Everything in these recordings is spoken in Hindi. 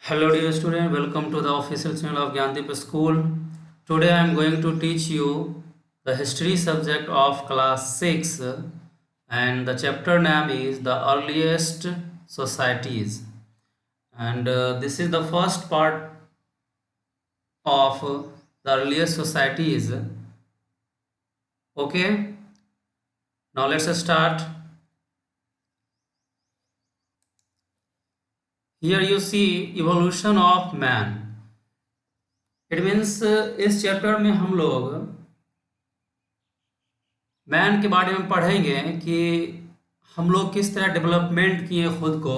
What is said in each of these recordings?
Hello dear student, welcome to the official channel of Gyandeep School. Today I am going to teach you the history subject of class 6 and the chapter name is the earliest societies. And this is the first part of the earliest societies. Okay, now let's start. Here you see evolution of man. It means इस चैप्टर में हम लोग मैन के बारे में पढ़ेंगे कि हम लोग किस तरह डेवलपमेंट किए खुद को।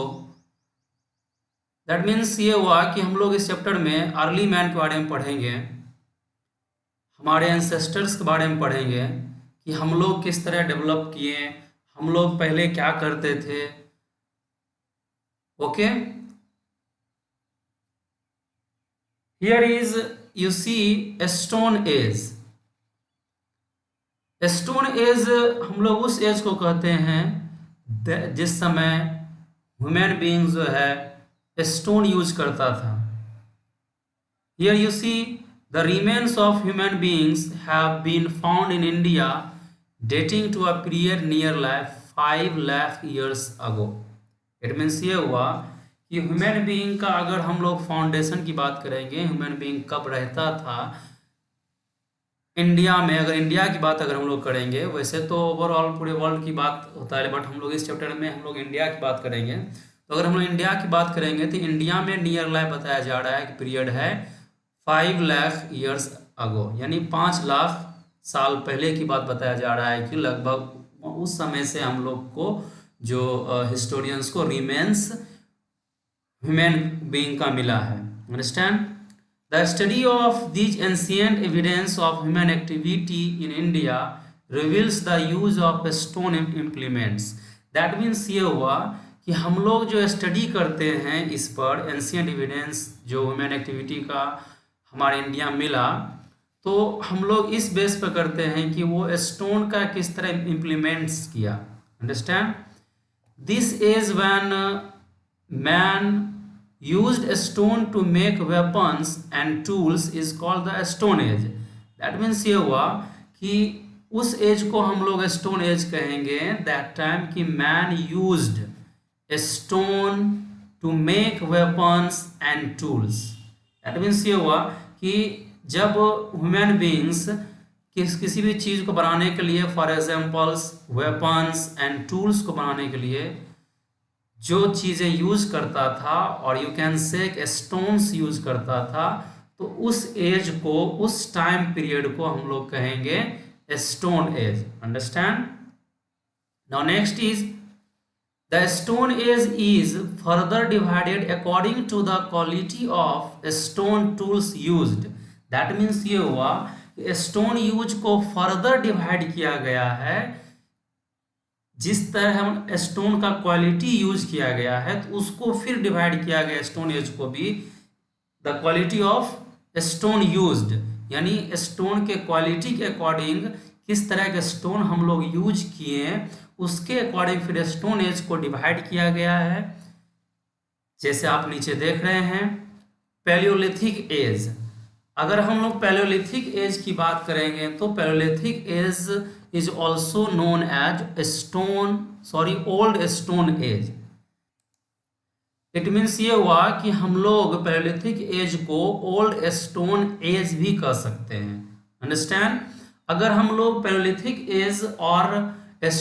दैट मीन्स ये हुआ कि हम लोग इस चैप्टर में अर्ली मैन के बारे में पढ़ेंगे, हमारे एंसेस्टर्स के बारे में पढ़ेंगे कि हम लोग किस तरह डेवलप किए, हम लोग पहले क्या करते थे। Okay, here is you see stone age. Stone age हम लोग उस एज को कहते हैं जिस समय ह्यूमन बीइंग जो है स्टोन यूज करता था। Here you see the remains of human beings have been found in India dating to a period near life 5 lakh years ago. It means ये हुआ कि ह्यूमन बीइंग का अगर हम लोग फाउंडेशन की बात करेंगे, ह्यूमन बीइंग कब रहता था इंडिया में, अगर इंडिया की बात अगर हम लोग करेंगे, वैसे तो ओवरऑल पूरे वर्ल्ड की बात होता है, बट हम लोग इस चैप्टर में हम लोग इंडिया की बात करेंगे। तो अगर हम लोग इंडिया की बात करेंगे तो इंडिया में नियर लाइफ बताया जा रहा है कि पीरियड है 5 लाख ईयर्स अगो, यानी 5 लाख साल पहले की बात बताया जा रहा है कि लगभग उस समय से हम लोग को जो हिस्टोरियंस को रिमेन्स ह्यूमन बीइंग का मिला है। Understand? The study of these ancient evidence of human activity in India reveals the use of stone implements. That means ये हुआ कि हम लोग जो स्टडी करते हैं इस पर एंशियंट एविडेंस जो ह्यूमन एक्टिविटी का हमारे इंडिया मिला, तो हम लोग इस बेस पर करते हैं कि वो स्टोन का किस तरह इम्प्लीमेंट्स किया। Understand? This is when man used a stone to make weapons and tools is called the stone age. That means ये हुआ कि उस एज को हम लोग स्टोन एज कहेंगे। दैट टाइम कि man used a stone to make weapons and tools. That means ये हुआ कि जब ह्यूमन बीइंग्स किसी भी चीज़ को बनाने के लिए, for examples weapons and tools को बनाने के लिए जो चीज़ें यूज करता था, और यू कैन से स्टोन्स यूज करता था, तो उस एज को, उस टाइम पीरियड को हम लोग कहेंगे stone age. Understand? Now next is the stone age is further divided according to the quality of stone tools used. That means ये हुआ कि स्टोन यूज को फर्दर डिवाइड किया गया है, जिस तरह हम स्टोन का क्वालिटी यूज किया गया है तो उसको फिर डिवाइड किया गया स्टोन एज को भी, the quality of stone used, यानी स्टोन के क्वालिटी के अकॉर्डिंग किस तरह के स्टोन हम लोग यूज किए उसके अकॉर्डिंग फिर स्टोन एज को डिवाइड किया गया है। जैसे आप नीचे देख रहे हैं पैलियोलिथिक एज। अगर हम लोग पैलियोलिथिक एज की बात करेंगे तो palaeolithic age is also known as old stone age. It means ये हुआ कि हम लोग पैलियोलिथिक एज को ओल्ड स्टोन एज भी कह सकते हैं। अंडरस्टैंड? अगर हम लोग पैलियोलिथिक एज और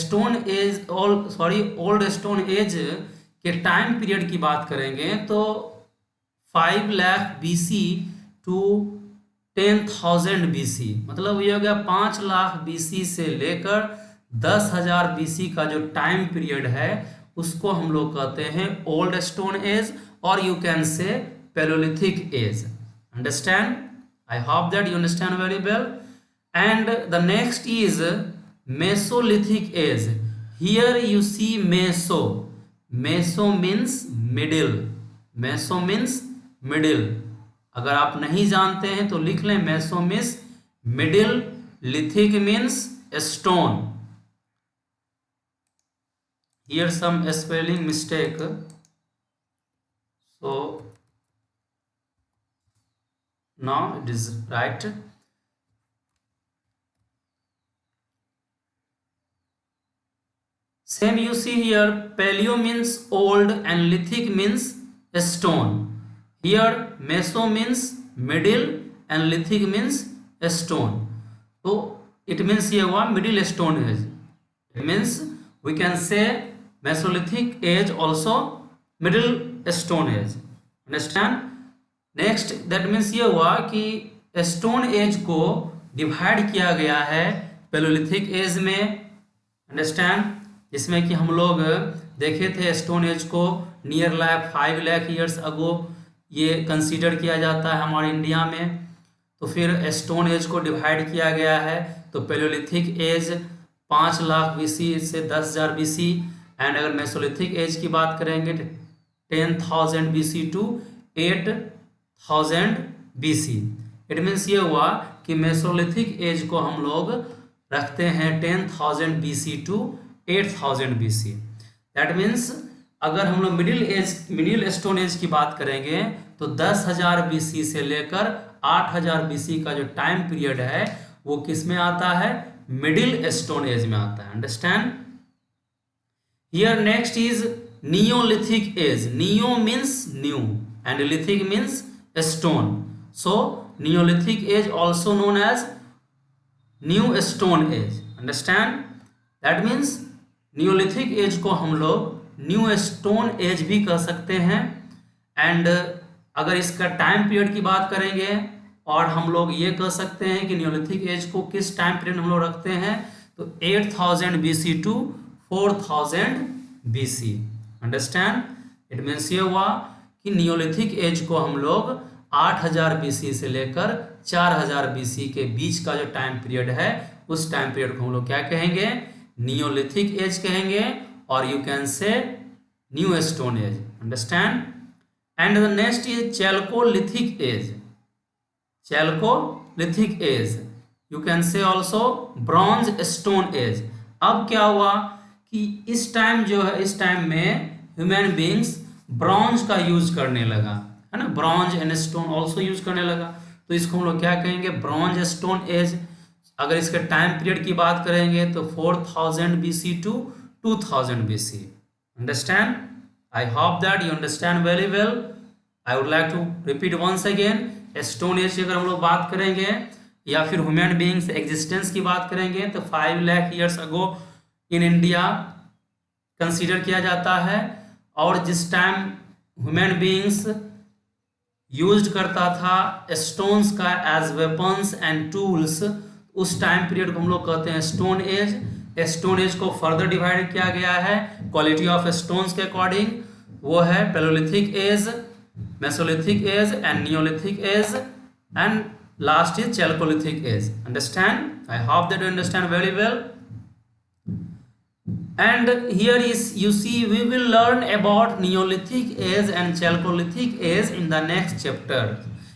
stone age old stone age के टाइम पीरियड की बात करेंगे तो 5 लाख BC टू 10,000 BC, मतलब ये हो गया 5 लाख BC से लेकर 10,000 BC का जो टाइम पीरियड है उसको हम लोग कहते हैं ओल्ड स्टोन एज, और you can say palaeolithic age. Understand? I hope that you understand very well. And the next is mesolithic age. Here you see meso. Meso means middle, meso means middle. अगर आप नहीं जानते हैं तो लिख लें meso means middle, lithic means stone. Here some spelling mistake, so now it is right. Same you see here, paleo means old and lithic means stone. Here meso means middle and lithic means stone. So it means ये हुआ middle stone age. It means we can say mesolithic age also middle stone age. Understand? Next that means ये हुआ कि स्टोन एज को डिवाइड किया गया है पेलोलिथिक एज में। अंडरस्टैंड? जिसमें कि हम लोग देखे थे स्टोन एज को नियर लाइक 5 लाख ईयर्स अगो ये कंसीडर किया जाता है हमारे इंडिया में। तो फिर स्टोन एज को डिवाइड किया गया है, तो पेलोलिथिक एज 5 लाख बीसी से 10,000 बीसी, एंड अगर मेसोलिथिक एज की बात करेंगे 10,000 BC to 8,000 BC. It means ये हुआ कि मेसोलिथिक एज को हम लोग रखते हैं 10,000 BC to 8,000 BC. That means अगर हम लोग मिडिल स्टोन एज की बात करेंगे तो 10,000 बीसी से लेकर 8,000 बीसी का जो टाइम पीरियड है वो किस में आता है? मिडिल स्टोन एज में आता है। Understand? Here next is neolithic age. Neo means new and lithic means stone. So neolithic age also known as new stone age. Understand? That means neolithic age को हम लोग new stone age भी कह सकते हैं। एंड अगर इसका टाइम पीरियड की बात करेंगे और हम लोग ये कह सकते हैं कि नियोलिथिक एज को किस टाइम पीरियड हम लोग रखते हैं, तो 8,000 BC to 4,000 BC। Understand? It means ये हुआ कि नियोलिथिक एज को हम लोग 8,000 BC से लेकर 4,000 BC के बीच का जो टाइम पीरियड है उस टाइम पीरियड को हम लोग क्या कहेंगे? नियोलिथिक एज कहेंगे, और you can say new stone age. Understand? And the next is chalcolithic age. Chalcolithic age you can say also bronze stone age. अब क्या हुआ कि इस टाइम जो है, इस टाइम में ह्यूमन बींग्स ब्रॉन्ज का यूज करने लगा, है ना। Bronze and stone also use करने लगा, तो इसको हम लोग क्या कहेंगे? Bronze stone as. अगर इसके टाइम पीरियड की बात करेंगे तो 4,000 BC to 2,000 BC। Understand? I hope that you understand very well. I would like to repeat once again, stone age की अगर हम लोग बात करेंगे या फिर ह्यूमन बींग्स एग्जिस्टेंस की बात करेंगे तो 5 lakh years ago in India consider किया जाता है। और जिस टाइम ह्यूमन बींग्स यूज करता था स्टोन्स का एज वेपन्स एंड टूल्स, उस टाइम पीरियड को हम लोग कहते हैं स्टोन एज। स्टोन एज को फर्दर डिवाइड किया गया है क्वालिटी ऑफ स्टोन्स के अकॉर्डिंग, वो है palaeolithic age, mesolithic age and neolithic age, and last is chalcolithic age. Understand? I hope that you understand very well. And here is, you see, we will learn about Neolithic age and Chalcolithic age in the next chapter.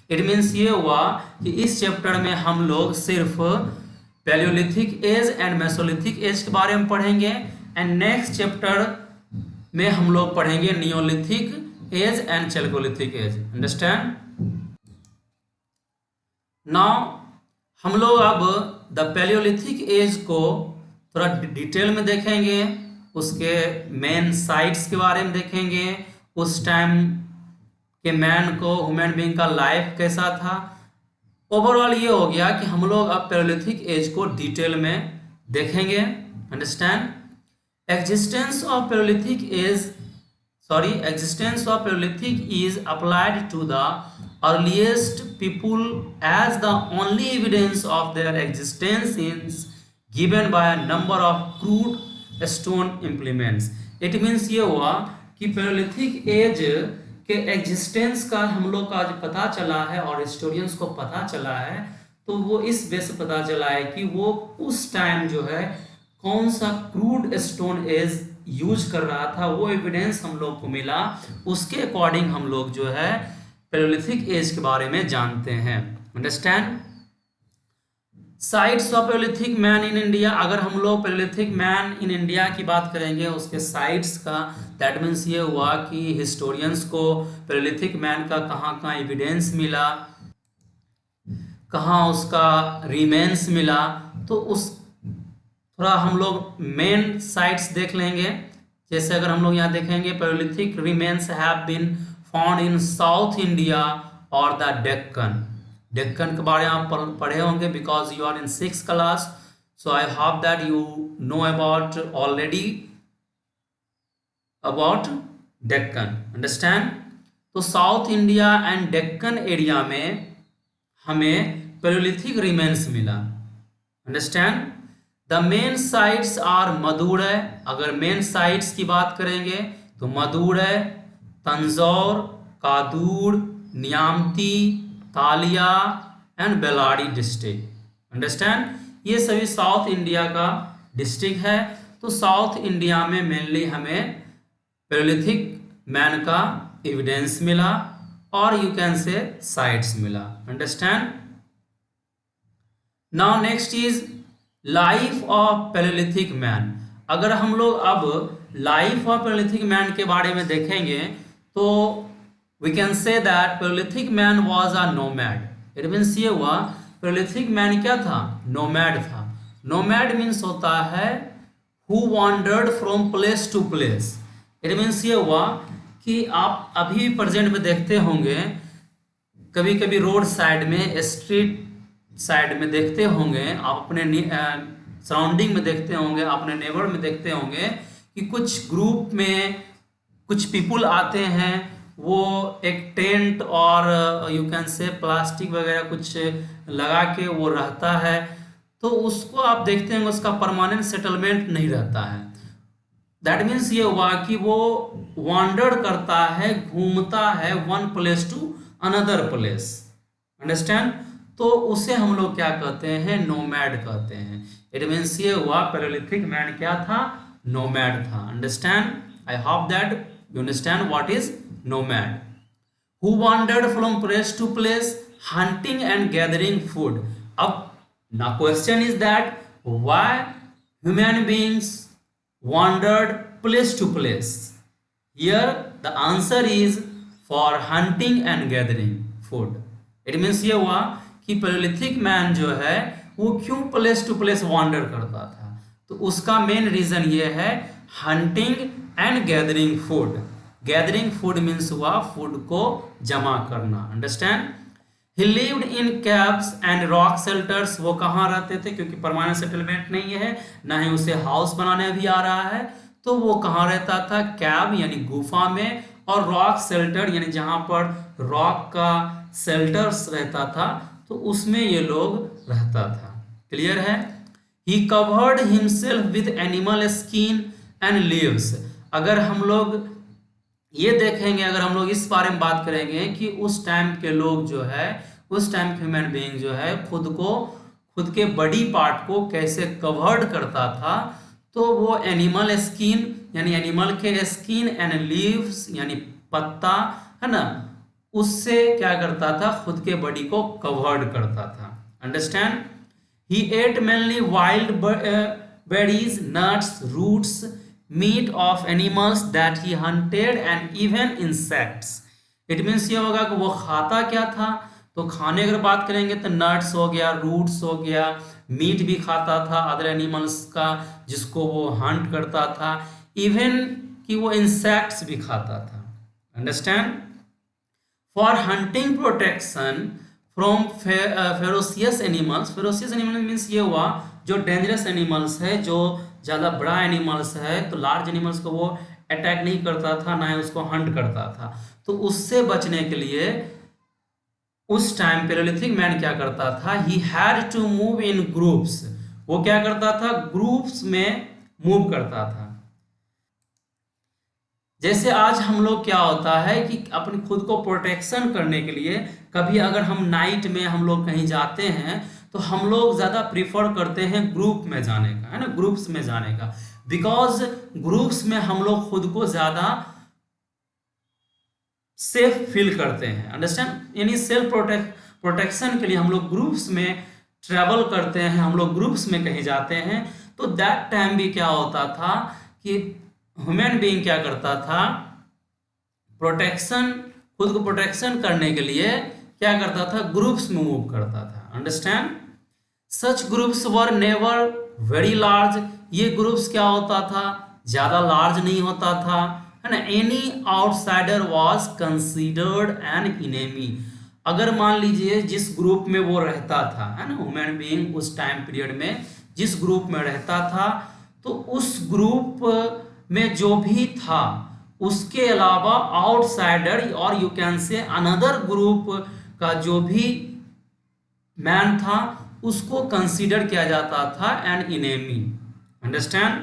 It means ये हुआ कि इस चैप्टर में हम लोग सिर्फ Paleolithic age and Mesolithic age के बारे में पढ़ेंगे, एंड नेक्स्ट चैप्टर में हम लोग पढ़ेंगे Neolithic age and Chalcolithic age. Understand? Now हम लोग अब द Paleolithic age को थोड़ा डिटेल में देखेंगे, उसके मेन साइट्स के बारे में देखेंगे, उस टाइम के मैन को, ह्यूमन बीइंग का लाइफ कैसा था। ओवरऑल ये हो गया कि हम लोग अब पेलोलिथिक एज को डिटेल में देखेंगे। Understand? Existence of palaeolithic is applied to the earliest people as the only evidence of their existence is given by a number of crude stone implements. It means ये हुआ कि पेलोलिथिक एज के एग्जिस्टेंस का हम लोग का आज पता चला है और हिस्टोरियंस को पता चला है, तो वो इस बेस से पता चला है कि वो उस टाइम जो है कौन सा क्रूड स्टोन एज यूज कर रहा था, वो एविडेंस हम लोग को मिला। उसके अकॉर्डिंग हम लोग जो है पेलोलिथिक एज के बारे में जानते हैं। Understand? Sites of Palaeolithic man in India. अगर हम लोग पेलोलिथिक मैन इन इंडिया की बात करेंगे उसके साइट्स का, दैट मीन्स ये हुआ कि हिस्टोरियंस को पेलोलिथिक मैन का कहाँ कहाँ एविडेंस मिला, कहाँ उसका रिमेन्स मिला, तो उस थोड़ा हम लोग मेन साइट्स देख लेंगे। जैसे अगर हम लोग यहाँ देखेंगे, palaeolithic remains have been found in south India और द डेक्कन। डेक्कन के बारे में आप पढ़े होंगे because you are in 6th class, so I hope that you know about already about Deccan, understand. तो south India and Deccan area में हमें पैलियोलिथिक रिमेन्स मिला, understand. The main sites are Madurai. अगर मेन साइट्स की बात करेंगे तो Madurai, Tanjore, Kadur, Nyamathi, Talia and Bellary district, understand. ये सभी साउथ इंडिया का डिस्ट्रिक्ट है। तो साउथ इंडिया में मेनली हमें पैलियोलिथिक मैन का एविडेंस मिला और यू कैन से साइट्स मिला, understand. Now next is life of palaeolithic man. अगर हम लोग अब लाइफ ऑफ पैलियोलिथिक मैन के बारे में देखेंगे तो we can say that palaeolithic man was a nomad. It means ये हुआ पैलियोलिथिक मैन क्या था, नोमैड था। नोमैड मीन्स होता है who wandered from place to place. It means ये हुआ कि आप अभी प्रेजेंट में देखते होंगे, कभी कभी रोड साइड में, स्ट्रीट साइड में देखते होंगे, आप अपने सराउंडिंग में देखते होंगे, अपने नेबर में देखते होंगे कि कुछ ग्रुप में कुछ पीपुल आते हैं, वो एक टेंट और यू कैन से प्लास्टिक वगैरह कुछ लगा के वो रहता है। तो उसको आप देखते हैं उसका परमानेंट सेटलमेंट नहीं रहता है। दैट मीन्स ये हुआ कि वो वॉन्डर करता है, घूमता है one place to another place, understand. तो उसे हम लोग क्या कहते हैं, नोमैड कहते हैं। इट मीन्स ये हुआ पैलियोलिथिक मैन क्या था, नोमैड था, understand. I hope that you understand what is nomad. Who wandered from place to place hunting and gathering food. अब now question is that why human beings wandered place to place? Here the answer is for hunting and gathering food. It means ये हुआ कि पैलियोलिथिक मैन जो है वो क्यों प्लेस टू प्लेस वॉन्डर करता था, तो उसका मेन रीजन ये है hunting and gathering food. Gathering food means हुआ फूड को जमा करना, understand. He lived in caves and rock shelters। वो कहाँ रहते थे, क्योंकि परमानेंट सेटलमेंट नहीं है, ना ही उसे हाउस बनाने भी आ रहा है, तो वो कहाँ रहता था, कैब यानी गुफा में, और रॉक शेल्टर यानी जहाँ पर रॉक का शेल्टर्स रहता था, तो उसमें ये लोग रहता था। क्लियर है। He covered himself with animal skin and leaves। अगर हम लोग ये देखेंगे, अगर हम लोग इस बारे में बात करेंगे कि उस टाइम के लोग जो है, उस टाइम के ह्यूमन बीइंग जो है खुद के बॉडी पार्ट को कैसे कवर्ड करता था, तो वो एनिमल स्किन यानी एनिमल के स्किन एंड लीव्स यानी पत्ता है ना, उससे क्या करता था, खुद के बॉडी को कवर्ड करता था, understand. He ate mainly wild berries, nuts, roots, meat of animals that he hunted and even insects. It means ये होगा कि वो खाता क्या था, तो खाने अगर बात करेंगे तो नट्स हो गया, रूट्स हो गया, मीट भी खाता था अदर एनिमल्स का जिसको वो हंट करता था, इवन कि वो इंसेक्ट्स भी खाता था, understand. For hunting protection from ferocious animals. Ferocious animal means ये हुआ जो डेंजरस एनिमल्स है, जो ज़्यादा बड़ा एनिमल्स है, तो लार्ज एनिमल्स को वो अटैक नहीं करता था, ना ही उसको हंट करता था। तो उससे बचने के लिए उस टाइम पैलियोलिथिक मैन क्या करता था, he had to move in groups. वो क्या करता था, ग्रुप्स में मूव करता था। जैसे आज हम लोग क्या होता है कि अपने खुद को प्रोटेक्शन करने के लिए कभी अगर हम नाइट में हम लोग कहीं जाते हैं तो हम लोग ज़्यादा प्रीफर करते हैं ग्रुप में जाने का, है ना, ग्रुप्स में जाने का, बिकॉज ग्रुप्स में हम लोग खुद को ज़्यादा सेफ फील करते हैं, अंडरस्टैंड। यानी सेल्फ प्रोटेक्शन के लिए हम लोग ग्रुप्स में ट्रैवल करते हैं, हम लोग ग्रुप्स में कहीं जाते हैं। तो दैट टाइम भी क्या होता था कि ह्यूमन बीइंग क्या करता था, प्रोटेक्शन, खुद को प्रोटेक्शन करने के लिए क्या करता था, ग्रुप्स में मूव करता था, understand. Such groups were never very large, ये ग्रुप्स क्या होता था, ज्यादा लार्ज नहीं होता था, है ना। Any outsider was considered an enemy, अगर मान लीजिए जिस ग्रुप में वो रहता था, है ना, ह्यूमन बीइंग उस टाइम पीरियड में जिस ग्रुप में रहता था, तो उस ग्रुप में जो भी था उसके अलावा आउटसाइडर और यू कैन से अनदर ग्रुप का जो भी मैन था उसको कंसीडर किया जाता था an enemy. Understand,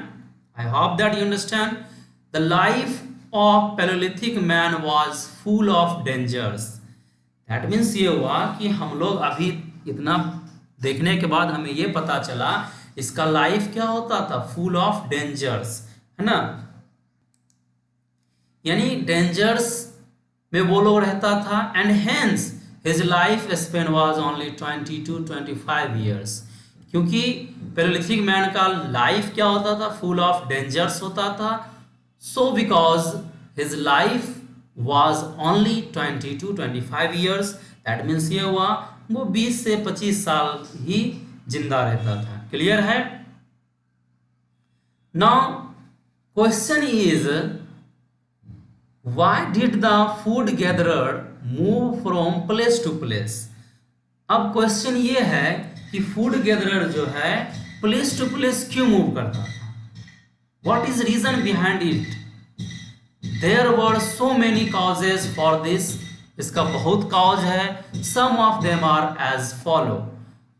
I hope that you understand. The life of palaeolithic man was full of dangers, that means ये हुआ कि हम लोग अभी इतना देखने के बाद हमें ये पता चला इसका लाइफ क्या होता था, फुल ऑफ डेंजर्स, है ना, यानी डेंजर्स में वो लोग रहता था। And hence his life span was only 20 to 25 years, क्योंकि पैलियोलिथिक मैन का लाइफ क्या होता था, फुल ऑफ डेंजर्स होता था। So because his life was only 20 to 25 years, that means ये हुआ वो 20 से 25 साल ही जिंदा रहता था। क्लियर है। Now question is why did the food gatherer move from place to place। अब क्वेश्चन ये है कि फूड गैदरर जो है प्लेस टू प्लेस क्यों मूव करता था, what is reason behind it. There were so many causes for this, इसका बहुत काउज है। Some of them are as follow,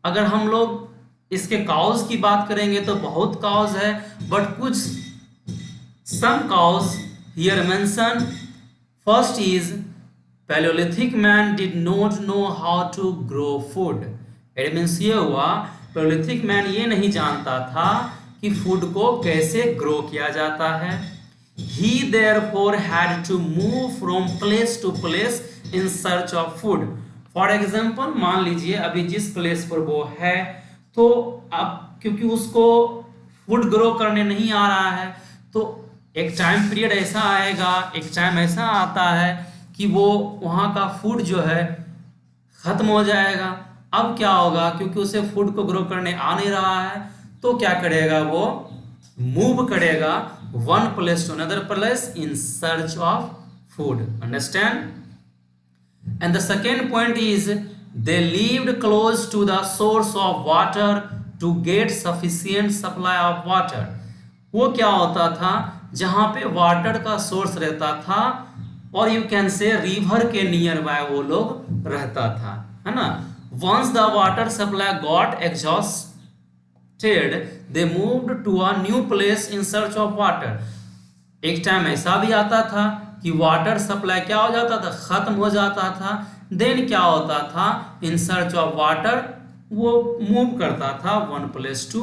अगर हम लोग इसके काउज की बात करेंगे तो बहुत काउज है, बट कुछ some cause here mention। First is Paleolithic man did not know how to grow food, it means ये हुआ Paleolithic man ये नहीं जानता था कि फूड को कैसे ग्रो किया जाता है। He therefore had to move from place to place in search of food। For example, मान लीजिए अभी जिस प्लेस पर वो है, तो अब क्योंकि उसको फूड ग्रो करने नहीं आ रहा है, तो एक टाइम पीरियड ऐसा आएगा, एक टाइम ऐसा आता है कि वो वहाँ का फूड जो है खत्म हो जाएगा। अब क्या होगा, क्योंकि उसे फूड को ग्रो करने आ नहीं रहा है, तो क्या करेगा, वो मूव करेगा one place to another place in search of food, understand। And the second point is they lived close to the source of water to get sufficient supply of water। वो क्या होता था, जहां पे वाटर का सोर्स रहता था, और यू कैन से रिवर के नियर बाय वो लोग रहता था, है ना। once the water supply got exhausted they moved to a new place in search of water। एक टाइम ऐसा भी आता था कि वाटर सप्लाई क्या हो जाता था, खत्म हो जाता था, देन क्या होता था, इन सर्च ऑफ वाटर वो मूव करता था one place to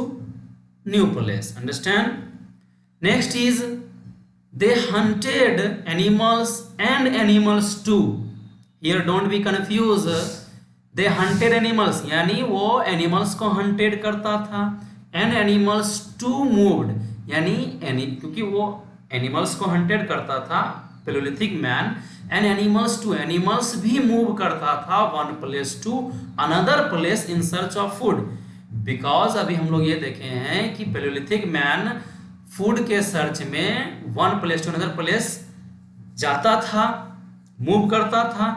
new place, understand. Next is they hunted animals and animals too, here don't be confuse, they hunted animals यानी वो एनिमल्स को हंटेड करता था, एंड एनिमल्स टू मूव्ड यानी क्योंकि वो एनिमल्स को हंटेड करता था palaeolithic man, and animals too animals भी मूव करता था one place to another place in search of food. Because अभी हम लोग ये देखे हैं कि पैलियोलिथिक मैन फूड के सर्च में one place to another place जाता था, मूव करता था।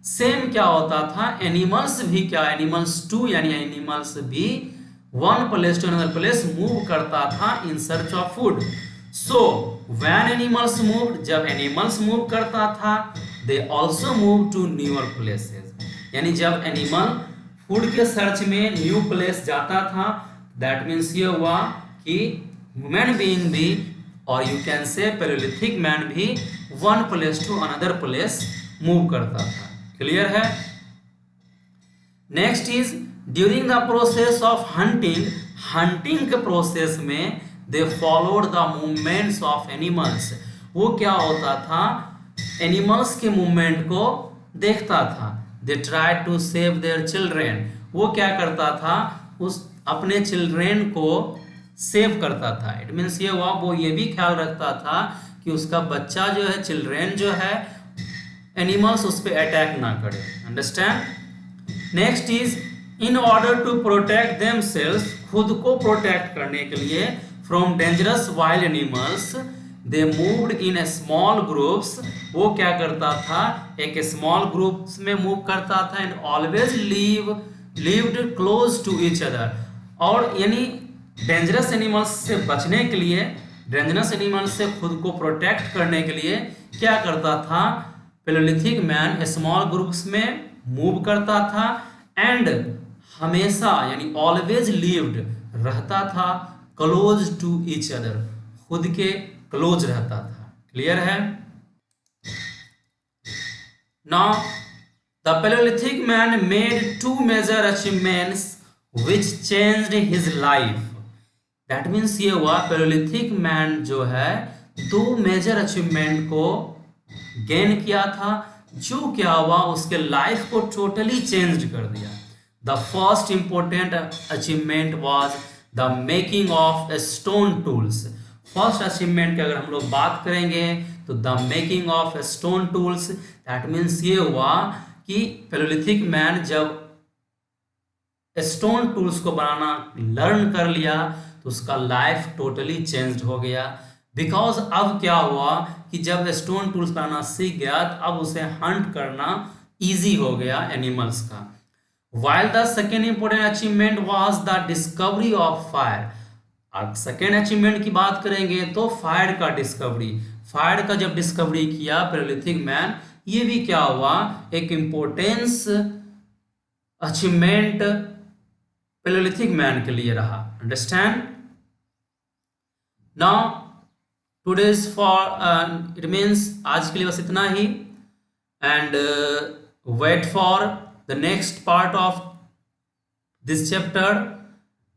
सेम क्या होता था, एनिमल्स भी क्या, एनिमल्स टू यानी एनिमल्स भी one place to another place move करता था in search of food. So when animals move, जब एनिमल्स मूव करता था, they also move to newer places, यानी जब एनिमल फूड के सर्च में न्यू प्लेस जाता था, दैट मीन्स ये हुआ कि ह्यूमन बीइंग भी, और you can say palaeolithic man भी one place to another place move करता था। क्लियर है। Next is during the process of hunting, hunting के प्रोसेस में they followed the movements of animals. वो क्या होता था, एनिमल्स के मूवमेंट को देखता था। They try to save their children, वो क्या करता था, उस अपने चिल्ड्रेन को सेव करता था। इट मीन्स ये हुआ वो ये भी ख्याल रखता था कि उसका बच्चा जो है, चिल्ड्रेन जो है, एनिमल्स उस पर अटैक ना करे, अंडरस्टैंड। Next is in order to protect themselves, खुद को प्रोटेक्ट करने के लिए, from dangerous wild animals, they moved in small groups, वो क्या करता था, एक स्मॉल ग्रुप्स में मूव करता था, and always lived close to each other, और यानी डेंजरस एनिमल्स से बचने के लिए, डेंजरस एनिमल्स से खुद को प्रोटेक्ट करने के लिए क्या करता था, पैलियोलिथिक मैन स्मॉल ग्रुप्स में मूव करता था, एंड हमेशा यानी ऑलवेज लिव्ड रहता था, क्लोज टू ईच अदर, खुद के क्लोज रहता था। क्लियर है? Now the palaeolithic man made two major achievements which changed his life. That means ये हुआ पैलियोलिथिक मैन जो है दो मेजर अचीवमेंट को गेन किया था, जो क्या हुआ उसके लाइफ को टोटली चेंज कर दिया। The first important achievement was the making of stone tools. First achievement की अगर हम लोग बात करेंगे तो the making of stone tools, that means ये हुआ कि पैलियोलिथिक मैन जब स्टोन टूल्स को बनाना लर्न कर लिया तो उसका लाइफ टोटली चेंज हो गया। बिकॉज अब क्या हुआ कि जब स्टोन टूल्स बनाना सीख गया तो अब उसे हंट करना इजी हो गया एनिमल्स का। While the second important achievement was the discovery of fire. अब सेकेंड अचीवमेंट की बात करेंगे तो फायर का डिस्कवरी। फायर का जब डिस्कवरी किया पैलियोलिथिक मैन, ये भी क्या हुआ, एक इंपॉर्टेंस अचीवमेंट पैलियोलिथिक मैन के लिए रहा। Understand? Now today's for it means आज के लिए बस इतना ही, and wait for the next part of this chapter,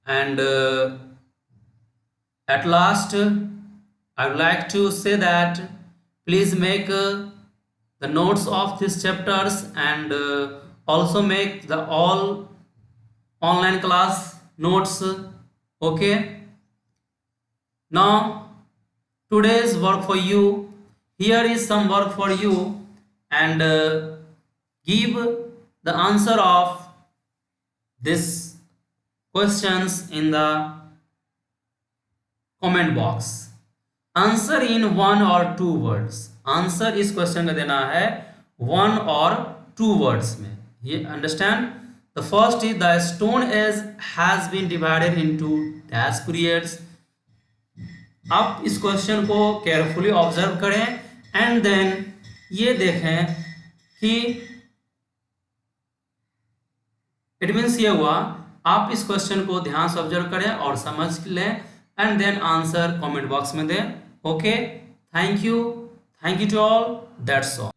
and at last I would like to say that please make the notes of these chapters, and also make the all online class notes. Okay, now today's work for you, here is some work for you, and give the answer of this questions in the comment box. Answer in 1 और 2 वर्ड्स। आंसर इस क्वेश्चन का देना है 1 और 2 वर्ड्स में। ये understand? The first is the stone age has been divided into dash periods. आप इस क्वेश्चन को केयरफुली ऑब्जर्व करें, एंड देन ये देखें कि इट मीन्स ये हुआ, आप इस क्वेश्चन को ध्यान से ऑब्जर्व करें और समझ लें, and then answer comment box में दें। Okay, thank you to all, that's all।